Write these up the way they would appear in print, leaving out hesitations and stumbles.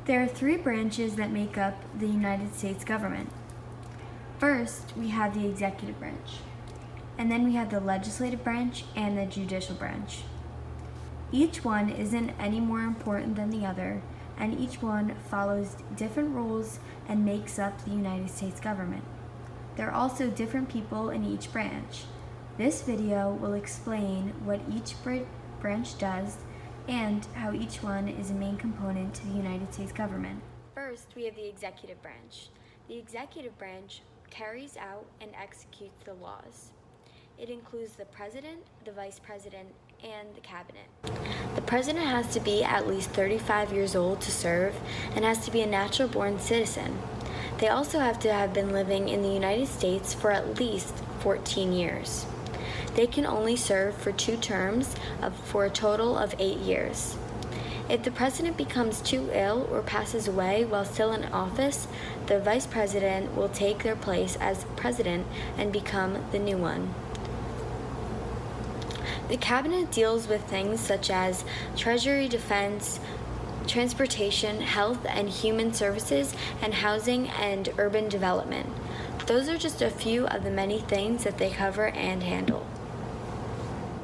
There are three branches that make up the United States government. First, we have the executive branch, and then we have the legislative branch and the judicial branch. Each one isn't any more important than the other, and each one follows different rules and makes up the United States government. There are also different people in each branch. This video will explain what each branch does and how each one is a main component to the United States government. First, we have the executive branch. The executive branch carries out and executes the laws. It includes the president, the vice president, and the cabinet. The president has to be at least 35 years old to serve and has to be a natural-born citizen. They also have to have been living in the United States for at least 14 years. They can only serve for 2 terms for a total of 8 years. If the president becomes too ill or passes away while still in office, the vice president will take their place as president and become the new one. The cabinet deals with things such as treasury, defense, transportation, health and human services, and housing and urban development. Those are just a few of the many things that they cover and handle.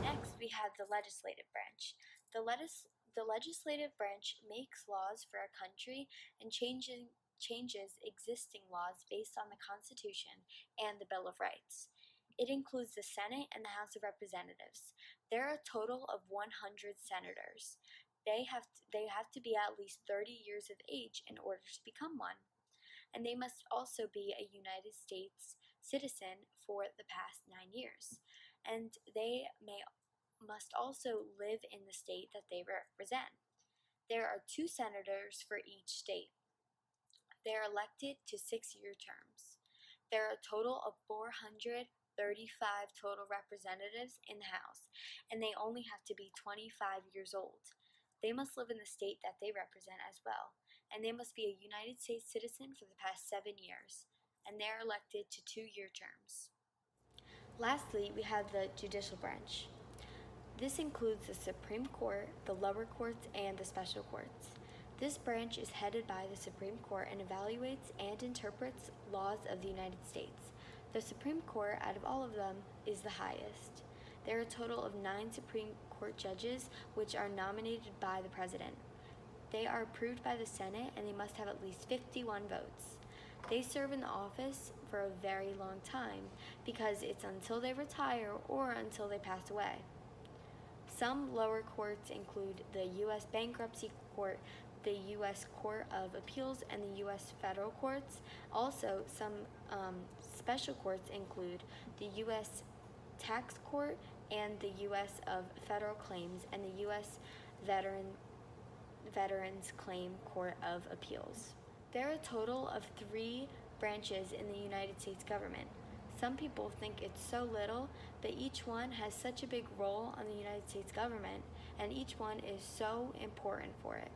Next, we have the legislative branch. The legislative branch makes laws for our country and changes existing laws based on the Constitution and the Bill of Rights. It includes the Senate and the House of Representatives. There are a total of 100 senators. They have to be at least 30 years of age in order to become one. And they must also be a United States citizen for the past 9 years. And they must also live in the state that they represent. There are 2 senators for each state. They are elected to 6-year terms. There are a total of 435 total representatives in the House, and they only have to be 25 years old. They must live in the state that they represent as well, and they must be a United States citizen for the past 7 years, and they are elected to 2-year terms. Lastly, we have the judicial branch. This includes the Supreme Court, the lower courts, and the special courts. This branch is headed by the Supreme Court and evaluates and interprets laws of the United States. The Supreme Court, out of all of them, is the highest. There are a total of 9 Supreme Court judges, which are nominated by the President. They are approved by the Senate, and they must have at least 51 votes. They serve in the office for a very long time because it's until they retire or until they pass away. Some lower courts include the U.S. Bankruptcy Court, the U.S. Court of Appeals, and the U.S. Federal Courts. Also, some special courts include the U.S. Tax Court and the U.S. of Federal Claims and the U.S. Veterans Claim Court of Appeals. There are a total of 3 branches in the United States government. Some people think it's so little, but each one has such a big role on the United States government, and each one is so important for it.